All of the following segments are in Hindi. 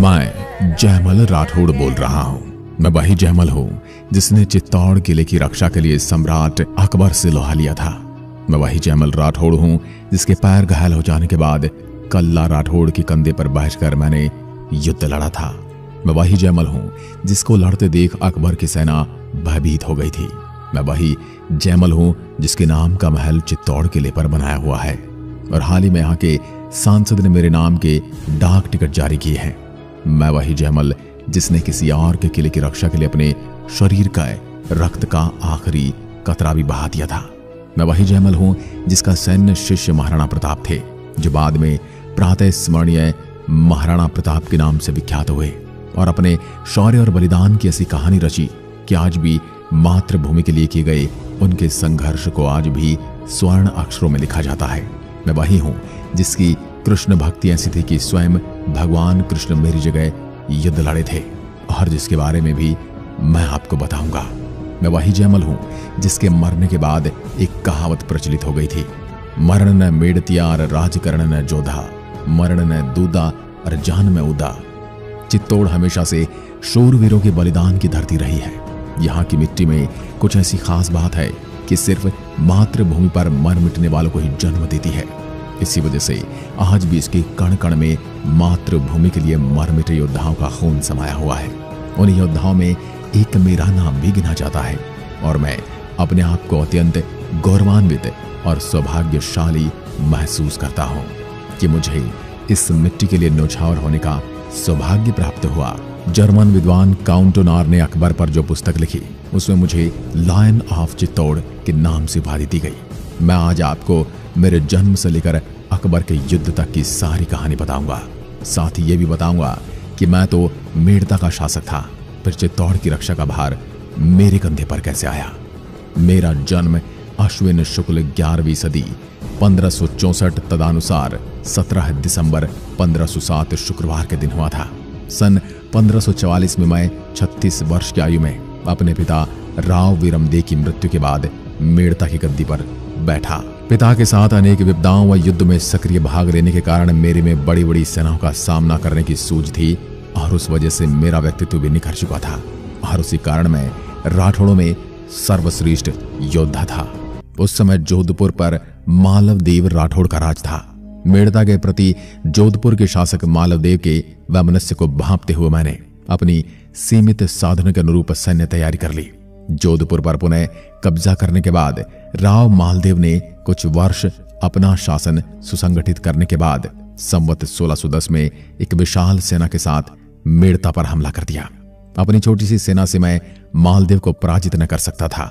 मैं जयमल राठौड़ बोल रहा हूँ। मैं वही जयमल हूँ जिसने चित्तौड़ किले की रक्षा के लिए सम्राट अकबर से लोहा लिया था। मैं वही जयमल राठौड़ हूँ जिसके पैर घायल हो जाने के बाद कल्ला राठौड़ के कंधे पर बैठकर मैंने युद्ध लड़ा था। मैं वही जयमल हूँ जिसको लड़ते देख अकबर की सेना भयभीत हो गई थी। मैं वही जयमल हूँ जिसके नाम का महल चित्तौड़ किले पर बनाया हुआ है और हाल ही में यहाँ के सांसद ने मेरे नाम के डाक टिकट जारी किए हैं। मैं वही जयमल जिसने किसी और के किले की रक्षा के लिए अपने शरीर का रक्त का आखिरी कतरा भी बहा दिया था। मैं वही जयमल हूं जिसका सैन्य शिष्य महाराणा प्रताप थे, जो बाद में प्रातः स्मरणीय महाराणा प्रताप के नाम से विख्यात हुए और अपने शौर्य और बलिदान की ऐसी कहानी रची कि आज भी मातृभूमि के लिए किए गए उनके संघर्ष को आज भी स्वर्ण अक्षरों में लिखा जाता है। मैं वही हूं जिसकी कृष्ण भक्ति ऐसी थी कि स्वयं भगवान कृष्ण मेरी जगह युद्ध लड़े थे और जिसके बारे में भी मैं आपको बताऊंगा। मैं वही जयमल हूं जिसके मरने के बाद एक कहावत प्रचलित हो गई थी, मरण न मेड़तिया और राजकरण न जोधा, मरण न दूदा और जान में उदा। चित्तौड़ हमेशा से शूरवीरों के बलिदान की धरती रही है। यहाँ की मिट्टी में कुछ ऐसी खास बात है कि सिर्फ मातृभूमि पर मर मिटने वालों को ही जन्म देती है। इसी वजह से आज भी इसके कण कण में मातृभूमि के लिए मर मिटे योद्धाओं का खून समाया हुआ है। उन योद्धाओं में एक मेरा नाम भी गिना जाता है और मैं अपने आप को अत्यंत गौरवान्वित और सौभाग्यशाली महसूस करता हूँ कि मुझे इस मिट्टी के लिए न्योछावर होने का सौभाग्य प्राप्त हुआ। जर्मन विद्वान काउंट ओनार ने अकबर पर जो पुस्तक लिखी उसमें मुझे लायन ऑफ चित्तौड़ के नाम से उपाधि दी गई। मैं आज आपको मेरे जन्म से लेकर अकबर के युद्ध तक की सारी कहानी बताऊंगा। साथ ही ये भी बताऊंगा कि मैं तो मेड़ता का शासक था, फिर चित्तौड़ की रक्षा का भार मेरे कंधे पर कैसे आया। मेरा जन्म अश्विन शुक्ल 11वीं सदी 1564 तदानुसार 17 दिसंबर 1507 शुक्रवार के दिन हुआ था। सन 1544 में मैं 36 वर्ष की आयु में अपने पिता राव वीरमदेव की मृत्यु के बाद मेड़ता की गद्दी पर बैठा। पिता के साथ अनेक विपदाओं व युद्ध में सक्रिय भाग लेने के कारण मेरे में बड़ी बड़ी सेनाओं का सामना करने की सूझ थी और उस वजह से मेरा व्यक्तित्व भी निखर चुका था और उसी कारण मैं राठौड़ों में सर्वश्रेष्ठ योद्धा था। उस समय जोधपुर पर मालवदेव राठौड़ का राज था। मेड़ता के प्रति जोधपुर के शासक मालवदेव के वैमनस्य को भांपते हुए मैंने अपनी सीमित साधनों के अनुरूप सैन्य तैयारी कर ली। जोधपुर पर पुनः कब्जा करने के बाद राव मालदेव ने कुछ वर्ष अपना शासन सुसंगठित करने के बाद संवत 1610 में एक विशाल सेना के साथ मेड़ता पर हमला कर दिया। अपनी छोटी सी सेना से मैं मालदेव को पराजित न कर सकता था,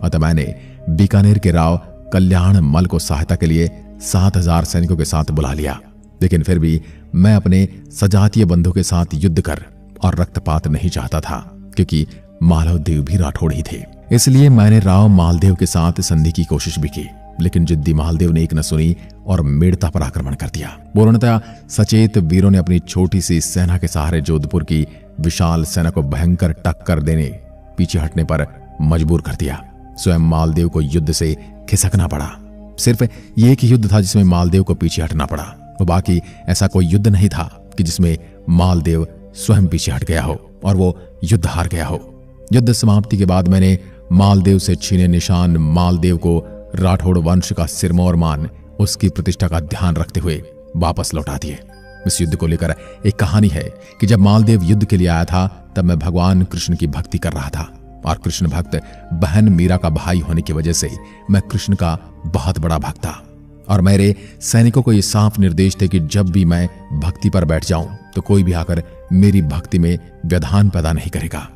अतः मैंने बीकानेर के राव कल्याण मल को सहायता के लिए 7000 सैनिकों के साथ बुला लिया। लेकिन फिर भी मैं अपने सजातीय बंधु के साथ युद्ध कर और रक्तपात नहीं चाहता था, क्योंकि मालवदेव भी राठौड़ ही थे। इसलिए मैंने राव मालदेव के साथ संधि की कोशिश भी की, लेकिन जिद्दी मालदेव ने एक न सुनी और मेड़ता पर आक्रमण कर दिया। पूर्णतः सचेत वीरों ने अपनी छोटी सी सेना के सहारे जोधपुर की विशाल सेना को भयंकर टक्कर देने पीछे हटने पर मजबूर कर दिया। स्वयं मालदेव को युद्ध से खिसकना पड़ा। सिर्फ ये एक युद्ध था जिसमें मालदेव को पीछे हटना पड़ा, और बाकी ऐसा कोई युद्ध नहीं था कि जिसमें मालदेव स्वयं पीछे हट गया हो और वो युद्ध हार गया हो। युद्ध समाप्ति के बाद मैंने मालदेव से छीने निशान मालदेव को राठौड़ वंश का सिरमौर मान उसकी प्रतिष्ठा का ध्यान रखते हुए वापस लौटा दिए। इस युद्ध को लेकर एक कहानी है कि जब मालदेव युद्ध के लिए आया था तब मैं भगवान कृष्ण की भक्ति कर रहा था और कृष्ण भक्त बहन मीरा का भाई होने की वजह से मैं कृष्ण का बहुत बड़ा भक्त था और मेरे सैनिकों को यह साफ निर्देश थे कि जब भी मैं भक्ति पर बैठ जाऊं तो कोई भी आकर मेरी भक्ति में व्यवधान पैदा नहीं करेगा।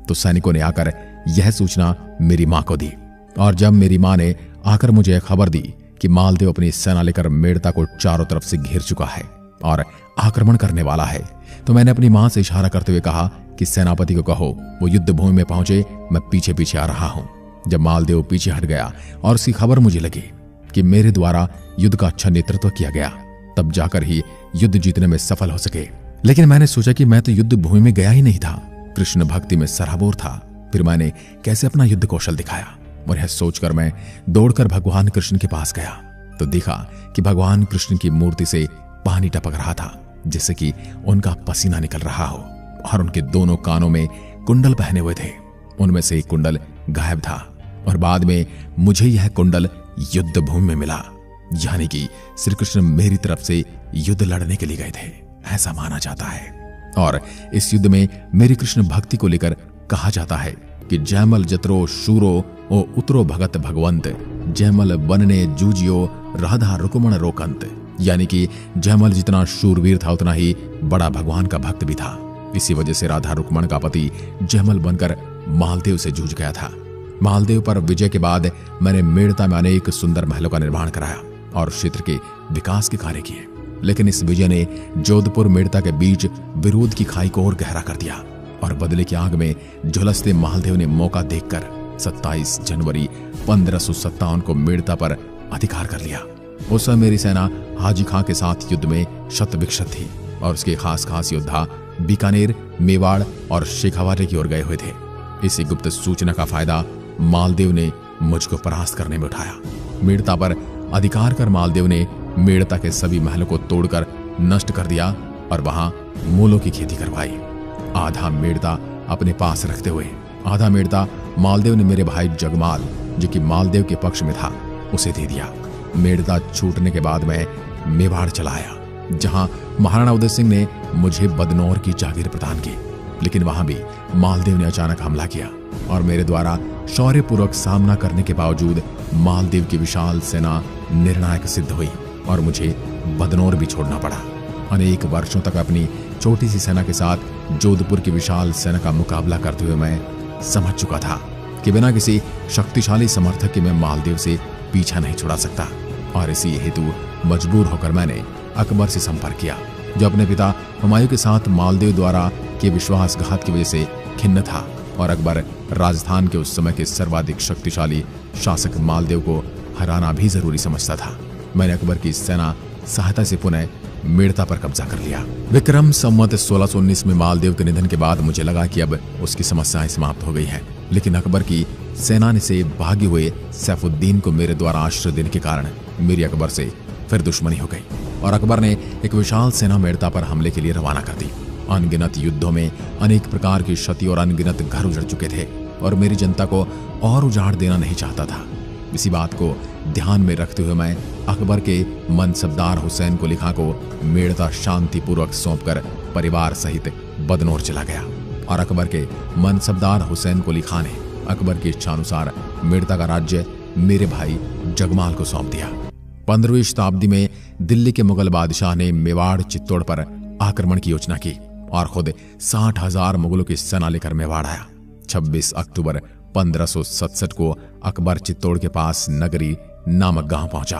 तो सैनिकों ने आकर यह सूचना मेरी मां को दी और जब मेरी मां ने आकर मुझे खबर दी कि मालदेव अपनी सेना लेकर मेड़ता को चारों तरफ से घेर चुका है और आक्रमण करने वाला है, तो मैंने अपनी मां से इशारा करते हुए कहा कि सेनापति को कहो वो युद्ध भूमि में पहुंचे, मैं पीछे पीछे आ रहा हूं। जब मालदेव पीछे हट गया और उसकी खबर मुझे लगी कि मेरे द्वारा युद्ध का अच्छा नेतृत्व किया गया, तब जाकर ही युद्ध जीतने में सफल हो सके। लेकिन मैंने सोचा कि मैं तो युद्ध भूमि में गया ही नहीं था, कृष्ण भक्ति में सराबोर था, फिर मैंने कैसे अपना युद्ध कौशल दिखाया। और यह सोचकर मैं दौड़कर भगवान कृष्ण के पास गया तो देखा कि भगवान कृष्ण की मूर्ति से पानी टपक रहा था जिससे कि उनका पसीना निकल रहा हो, और उनके दोनों कानों में कुंडल पहने हुए थे। उनमें से एक कुंडल गायब था और बाद में मुझे यह कुंडल युद्ध भूमि में मिला, यानी कि श्री कृष्ण मेरी तरफ से युद्ध लड़ने के लिए गए थे, ऐसा माना जाता है। और इस युद्ध में मेरी कृष्ण भक्ति को लेकर कहा जाता है कि जयमल जतरो शूरो ओ उतरो भगत भगवंत, जयमल बनने जूजियो राधा रुकुमण रोकंत, यानी कि जयमल जितना शूरवीर था उतना ही बड़ा भगवान का भक्त भी था। इसी वजह से राधा रुक्मण का पति जयमल बनकर मालदेव से जूझ गया था। मालदेव पर विजय के बाद मैंने मेड़ता में अनेक सुंदर महलों का निर्माण कराया और क्षेत्र के विकास के कार्य किए, लेकिन इस विजय ने जोधपुर मेड़ता के बीच विरोध की खाई को और गहरा कर दिया और बदले की आग में झुलसते मालदेव ने मौका देखकर 27 जनवरी 1557 को मेड़ता पर अधिकार कर लिया। उस समय मेरी सेना हाजी खां के साथ युद्ध में शत विक्षत थी और उसके खास योद्धा बीकानेर, मेवाड़ और शेखावाटी की ओर गए हुए थे। इसी गुप्त सूचना का फायदा मालदेव ने मुझको परास्त करने में उठाया। मेड़ता पर अधिकार कर मालदेव ने मेड़ता के सभी महलों को तोड़कर नष्ट कर दिया और वहां मूलों की खेती करवाई। आधा मेड़ता अपने पास रखते हुए आधा मेड़ता मालदेव ने मेरे भाई जगमाल, जो कि मालदेव के पक्ष में था, उसे दे दिया। मेड़ता छूटने के बाद मैं मेवाड़ चला आया, जहां महाराणा उदय सिंह ने मुझे बदनौर की जागीर प्रदान की, लेकिन वहां भी मालदेव ने अचानक हमला किया और मेरे द्वारा शौर्यपूर्वक सामना करने के बावजूद मालदेव की विशाल सेना निर्णायक सिद्ध हुई और मुझे बदनौर भी छोड़ना पड़ा। अनेक वर्षों तक अपनी छोटी सी सेना के साथ जोधपुर की विशाल सेना का मुकाबला करते हुए मैं समझ चुका था कि बिना किसी शक्तिशाली समर्थक के मैं मालदेव से पीछा नहीं छुड़ा सकता, और इसी हेतु मजबूर होकर मैंने अकबर से संपर्क किया, जो अपने पिता हुमायूं के साथ मालदेव द्वारा के विश्वासघात की वजह से खिन्न था और अकबर राजस्थान के उस समय के सर्वाधिक शक्तिशाली शासक मालदेव को हराना भी जरूरी समझता था। मैंने अकबर की सेना सहायता से पुनः मेड़ता पर कब्जा कर लिया। विक्रम संवत 1619 में मालदेव के निधन के बाद मुझे लगा कि अब उसकी समस्याएं समाप्त हो गई हैं, लेकिन अकबर की सेना से भागे हुए सैफुद्दीन को मेरे द्वारा आश्रय देने के कारण मेरी अकबर से फिर दुश्मनी हो गई और अकबर ने एक विशाल सेना मेड़ता पर हमले के लिए रवाना कर दी। अनगिनत युद्धों में अनेक प्रकार की क्षति और अनगिनत घर उजड़ चुके थे और मेरी जनता को और उजाड़ देना नहीं चाहता था। इसी बात को ध्यान में रखते हुए मैं अकबर के मनसबदार हुसैन को लिखा को मेड़ता शांतिपूर्वक सौंपकर परिवार सहित बदनौर चला गया और अकबर के मनसबदार हुसैन को लिखा ने अकबर की इच्छानुसार मेड़ता का राज्य मेरे भाई जगमाल को सौंप दिया। 15वीं शताब्दी में दिल्ली के मुगल बादशाह ने मेवाड़ चित्तौड़ पर आक्रमण की योजना की और खुद 60,000 मुगलों की सेना लेकर मेवाड़ आया। 26 अक्टूबर 1567 को अकबर चित्तौड़ के पास नगरी नामक गांव पहुंचा।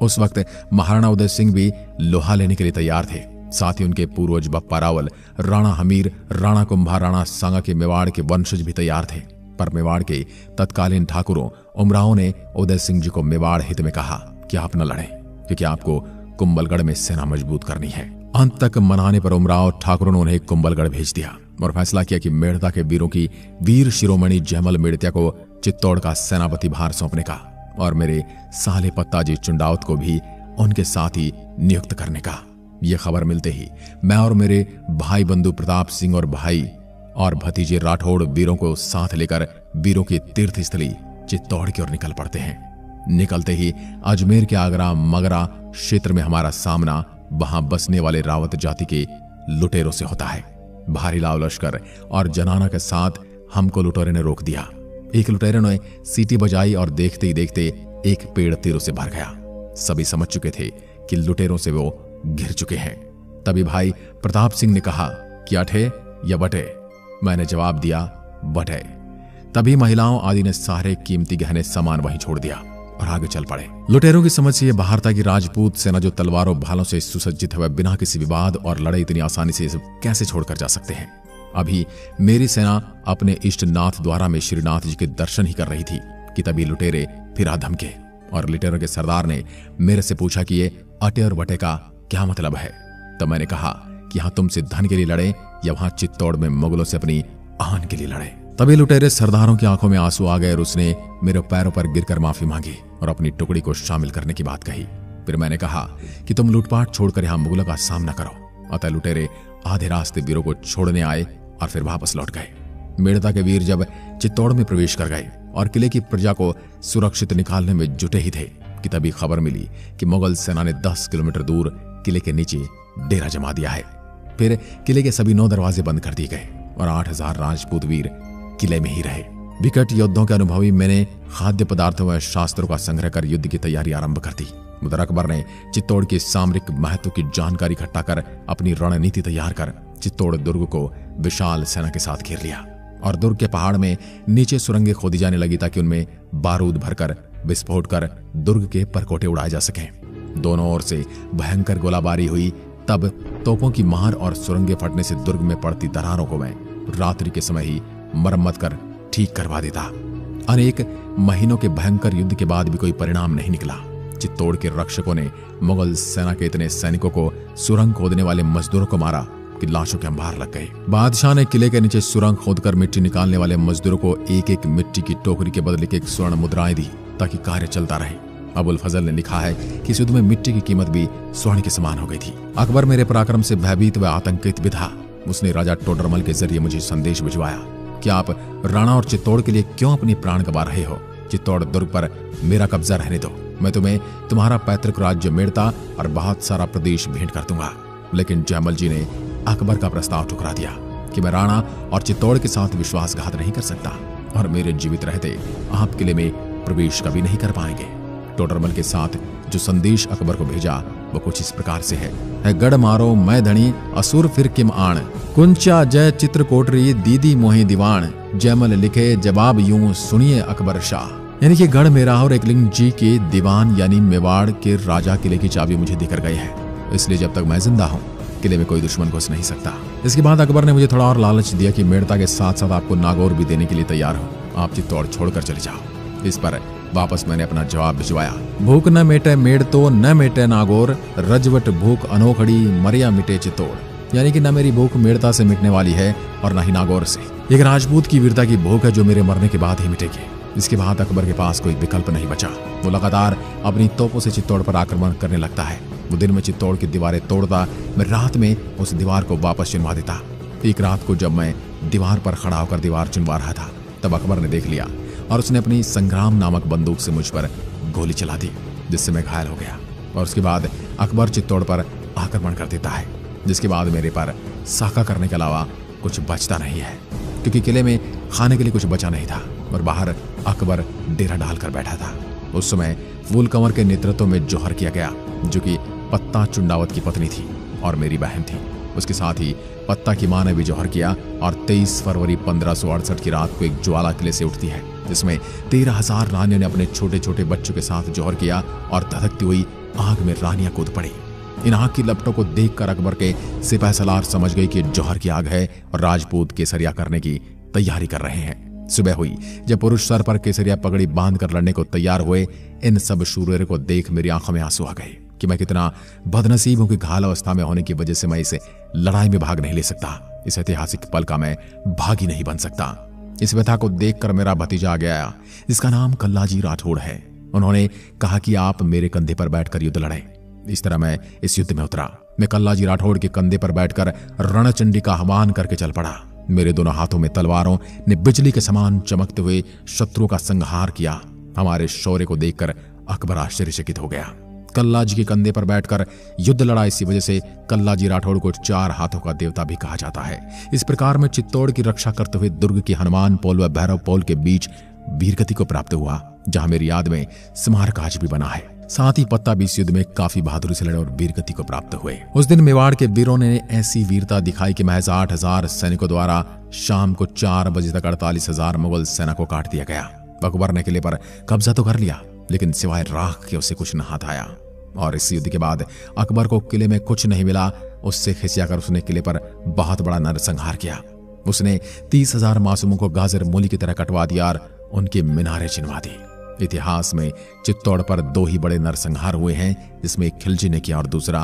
उस वक्त महाराणा उदय सिंह भी लोहा लेने के लिए तैयार थे। साथ ही उनके पूर्वज बप्पा रावल, राणा हमीर, राणा कुंभा, राणा सांगा के मेवाड़ के वंशज भी तैयार थे, पर मेवाड़ के तत्कालीन ठाकुरों उमरावों ने उदय सिंह जी को मेवाड़ हित में कहा कि आप न लड़ें, क्योंकि आपको कुंभलगढ़ में सेना मजबूत करनी है। अंत तक मनाने पर उमराव ठाकुरों ने उन्हें कुंभलगढ़ भेज दिया और फैसला किया कि मेड़ता के वीरों की वीर शिरोमणि जयमल मेड़तिया को चित्तौड़ का सेनापति भार सौंपने का और मेरे साले पत्ताजी चुंडावत को भी उनके साथ ही नियुक्त करने का। यह खबर मिलते ही मैं और मेरे भाई बंधु प्रताप सिंह और भाई और भतीजे राठौड़ वीरों को साथ लेकर वीरों की तीर्थ स्थली चित्तौड़ की ओर निकल पड़ते हैं। निकलते ही अजमेर के आगरा मगरा क्षेत्र में हमारा सामना वहां बसने वाले रावत जाति के लुटेरों से होता है। भारी लाव लश्कर और जनाना के साथ हमको लुटेरे ने रोक दिया। एक लुटेरे ने सीटी बजाई और देखते ही देखते एक पेड़ तीरों से भर गया। सभी समझ चुके थे कि लुटेरों से वो घिर चुके हैं। तभी भाई प्रताप सिंह ने कहा कि अठे या बटे। मैंने जवाब दिया बटे। तभी महिलाओं आदि ने सारे कीमती गहने सामान वहीं छोड़ दिया और आगे चल पड़े। लुटेरों की समझ से यह बाहर था कि राजपूत सेना जो तलवारों भालों से सुसज्जित है, वह बिना किसी विवाद और लड़ाई इतनी आसानी से कैसे छोड़कर जा सकते हैं। अभी मेरी सेना अपने इष्ट नाथ द्वारा में श्रीनाथ जी के दर्शन ही कर रही थी कि तभी लुटेरे फिर धमके और लुटेरों के सरदार ने मेरे से पूछा कि ये अटे और बटे का क्या मतलब है। तो मैंने कहा कि यहाँ तुमसे धन के लिए लड़े या वहां चित्तौड़ में मुगलों से अपनी आन के लिए लड़े। तभी लुटेरे सरदारों की आंखों में आंसू आ गए और उसने मेरे पैरों पर गिरकर माफी मांगी और अपनी टुकड़ी को शामिल करने की बात कही। फिर मैंने कहा कि तुम लूटपाट छोड़कर यहां मुगलों का सामना करो अतः लुटेरे आधे रास्ते वीरों को छोड़ने आए और फिर वापस लौट गए। मेड़ता के वीर जब चित्तौड़ में प्रवेश कर गए और किले की प्रजा को सुरक्षित निकालने में जुटे ही थे कि तभी खबर मिली कि मुगल सेना ने 10 किलोमीटर दूर किले के नीचे डेरा जमा दिया है। फिर किले के सभी 9 दरवाजे बंद कर दिए गए और 8000 राजपूत वीर किले में ही रहे। विकट युद्धों के अनुभवी मैंने खाद्य पदार्थों व शास्त्रों का संग्रह कर युद्ध की तैयारी आरंभ कर दी। उधर अकबर ने चित्तौड़ के सामरिक महत्व की जानकारी इकट्ठा कर अपनी रणनीति तैयार कर चित्तौड़ दुर्ग को विशाल सेना के साथ घेर लिया और दुर्ग के पहाड़ में नीचे सुरंगें खोदी जाने लगी ताकि उनमें बारूद भरकर विस्फोट कर दुर्ग के परकोटे उड़ाए जा सकें। दोनों ओर से भयंकर गोलाबारी हुई। तब तोपों की मार और सुरंगें फटने से दुर्ग में पड़ती दरारों को मैं रात्रि के समय ही मरम्मत कर ठीक करवा देता। अनेक महीनों के भयंकर युद्ध के बाद भी कोई परिणाम नहीं निकला। चित्तौड़ के रक्षकों ने मुगल सेना के इतने सैनिकों को सुरंग खोदने वाले मजदूरों को मारा कि लाशों के अंबार लग गए। बादशाह ने किले के नीचे सुरंग खोदकर मिट्टी निकालने वाले मजदूरों को एक एक मिट्टी की टोकरी के बदले एक स्वर्ण मुद्राएं दी ताकि कार्य चलता रहे। अबुल फजल ने लिखा है कि इस युद्ध में मिट्टी की कीमत भी स्वर्ण के समान हो गई थी। अकबर मेरे पराक्रम से भयभीत व आतंकित भी था। उसने राजा टोडरमल के जरिए मुझे संदेश भिजवाया कि आप राणा और चित्तौड़ के लिए क्यों अपनी प्राण गंवा रहे हो। चित्तौड़ दुर्ग पर मेरा कब्जा रहने दो। मैं तुम्हें तुम्हारा पैतृक राज्य मेड़ता और बहुत सारा प्रदेश भेंट कर दूंगा। लेकिन जयमल जी ने अकबर का प्रस्ताव ठुकरा दिया कि मैं राणा और चित्तौड़ के साथ विश्वासघात नहीं कर सकता और मेरे जीवित रहते आप किले में प्रवेश कभी नहीं कर पाएंगे। टोडरमल के साथ जो संदेश अकबर को भेजा वो कुछ इस प्रकार से है गढ़ मारो मैं धनी असुर फिर किम आण कुंचा जय चित्रकोटरी दीदी मोहि दीवान। जयमल लिखे जवाब यूं सुनिए अकबर शाह। यानी कि गढ़ मेरा और एकलिंग जी के दीवान यानी मेवाड़ के राजा किले की चाबी मुझे देकर गए हैं, इसलिए जब तक मैं जिंदा हूँ किले में कोई दुश्मन घुस नहीं सकता। इसके बाद अकबर ने मुझे थोड़ा और लालच दिया कि मेड़ता के साथ साथ आपको नागौर भी देने के लिए तैयार हो, आप चित्तौड़ छोड़कर चले जाओ। इस पर वापस मैंने अपना जवाब भिजवाया। भूख न मेटे मेड़ तो न मेटे नागौर, रजवट भूख अनोखड़ी मरिया मिटे चित्तौड़। यानी कि न मेरी भूख मेड़ता से मिटने वाली है और न ही नागौर से। एक राजपूत की वीरता की भूख है जो मेरे मरने के बाद ही मिटेगी। इसके बाद अकबर के पास कोई विकल्प नहीं बचा। वो लगातार अपनी तोपों से चित्तौड़ पर आक्रमण करने लगता है। वो दिन में चित्तौड़ की दीवारें तोड़ता, मैं रात में उस दीवार को वापस चुनवा देता। एक रात को जब मैं दीवार पर खड़ा होकर दीवार चुनवा रहा था तब अकबर ने देख लिया और उसने अपनी संग्राम नामक बंदूक से मुझ पर गोली चला दी, जिससे मैं घायल हो गया। और उसके बाद अकबर चित्तौड़ पर आक्रमण कर देता है, जिसके बाद मेरे पर साका करने के अलावा कुछ बचता नहीं है, क्योंकि किले में खाने के लिए कुछ बचा नहीं था और बाहर अकबर डेरा डालकर बैठा था। उस समय फूल कंवर के नेतृत्व में जौहर किया गया, जो कि पत्ता चुंडावत की पत्नी थी और मेरी बहन थी। उसके साथ ही पत्ता की मां ने भी जौहर किया और 23 फरवरी 1568 की रात को एक ज्वाला किले से उठती है, जिसमें 13,000 रानियों ने अपने छोटे छोटे बच्चों के साथ जौहर किया और धधकती हुई आग में रानियां कूद पड़ी। इन आग की लपटों को देखकर अकबर के सिपाही सलार समझ गई कि जौहर की आग है और राजपूत केसरिया करने की तैयारी कर रहे हैं। सुबह हुई जब पुरुष सर पर केसरिया पगड़ी बांध कर लड़ने को तैयार हुए। इन सब शूरवीरों को देख मेरी आंखों में आंसू आ गए कि मैं कितना बदनसीब हूं कि घायल अवस्था में होने की वजह से मैं इसे लड़ाई में भाग नहीं ले सकता। इस ऐतिहासिक पल का मैं भागी नहीं बन सकता। इस व्यथा को देखकर मेरा भतीजा आ गया, जिसका नाम कल्लाजी राठौड़ है। उन्होंने कहा कि आप मेरे कंधे पर बैठकर युद्ध लड़े। इस तरह मैं इस युद्ध में उतरा। मैं कल्लाजी राठौड़ के कंधे पर बैठकर रणचंडी का आह्वान करके चल पड़ा। मेरे दोनों हाथों में तलवारों ने बिजली के समान चमकते हुए शत्रुओं का संहार किया। हमारे शौर्य को देखकर अकबर आश्चर्यचकित हो गया। कल्लाजी के कंधे पर बैठकर युद्ध लड़ा, इसी वजह से कल्लाजी राठौड़ को 4 हाथों का देवता भी कहा जाता है। इस प्रकार में चित्तौड़ की रक्षा करते हुए दुर्ग की हनुमान पोल व भैरव पोल के बीच वीरगति को प्राप्त हुआ, जहां मेरी याद में स्मारक आज भी बना है। साथ ही पत्ता भी इस युद्ध में काफी बहादुरी से लड़े और वीरगति को प्राप्त हुए। उस दिन मेवाड़ के वीरों ने ऐसी वीरता दिखाई कि महज 8,000 सैनिकों द्वारा शाम को 4 बजे तक 48,000 मुगल सेना को काट दिया गया। अकबर ने किले पर कब्जा तो कर लिया, लेकिन सिवाय राख के उसे कुछ न हाथ आया। और इस युद्ध के बाद अकबर को किले में कुछ नहीं मिला। उससे खिसियाकर उसने किले पर बहुत बड़ा नरसंहार किया। उसने 30,000 मासूमों को गाजर मूली की तरह कटवा दिया और उनकी मीनारें चिनवा दी। इतिहास में चित्तौड़ पर 2 ही बड़े नरसंहार हुए हैं, जिसमें एक खिलजी ने किया और दूसरा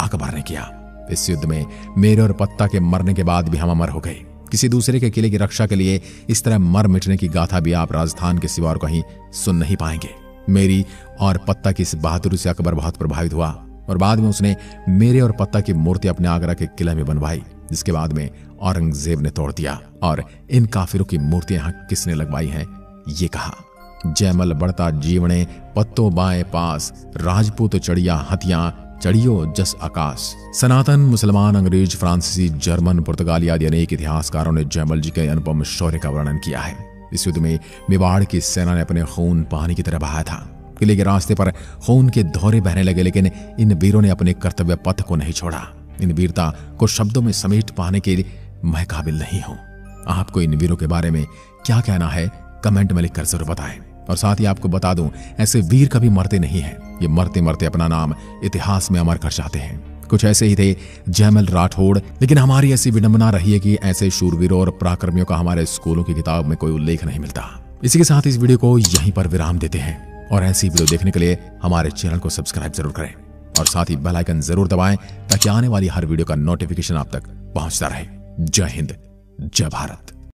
अकबर ने किया। इस युद्ध में मेरे और पत्ता के मरने के बाद भी हम अमर हो गए। किसी दूसरे के किले की रक्षा के लिए इस तरह मर मिटने की गाथा भी आप राजस्थान के सिवा और कहीं सुन नहीं पाएंगे। मेरी और पत्ता की इस बहादुरी से अकबर बहुत प्रभावित हुआ और बाद में उसने मेरे और पत्ता की मूर्ति अपने आगरा के किले में बनवाई, जिसके बाद में औरंगजेब ने तोड़ दिया। और इन काफिरों की मूर्तियां यहाँ किसने लगवाई हैं, ये कहा। जयमल बढ़ता जीवने पत्तो बाएं पास, राजपूत चढ़िया हथियां चढ़ियो जस आकाश। सनातन, मुसलमान, अंग्रेज, फ्रांसीसी, जर्मन, पुर्तगाली आदि अनेक इतिहासकारों ने जयमल जी के अनुपम शौर्य का वर्णन किया है। इस युद्ध में मेवाड़ की सेना ने अपने खून पानी की तरह बहाया था। किले के रास्ते पर खून के धौरे बहने लगे, लेकिन इन वीरों ने अपने कर्तव्य पथ को नहीं छोड़ा। इन वीरता को शब्दों में समेट पाने के मैं काबिल नहीं हूं। आपको इन वीरों के बारे में क्या कहना है, कमेंट में लिखकर जरूर बताएं। और साथ ही आपको बता दूं, ऐसे वीर कभी मरते नहीं हैं, ये मरते मरते अपना नाम इतिहास में अमर कर जाते हैं। कुछ ऐसे ही थे जयमल राठौड़, लेकिन हमारी ऐसी विडंबना रही है कि ऐसे शूरवीरों और पराक्रमियों का हमारे स्कूलों की किताब में कोई उल्लेख नहीं मिलता। इसी के साथ इस वीडियो को यहीं पर विराम देते हैं, और ऐसी वीडियो देखने के लिए हमारे चैनल को सब्सक्राइब जरूर करें और साथ ही बेल आइकन जरूर दबाएं, ताकि आने वाली हर वीडियो का नोटिफिकेशन आप तक पहुंचता रहे। जय हिंद, जय भारत।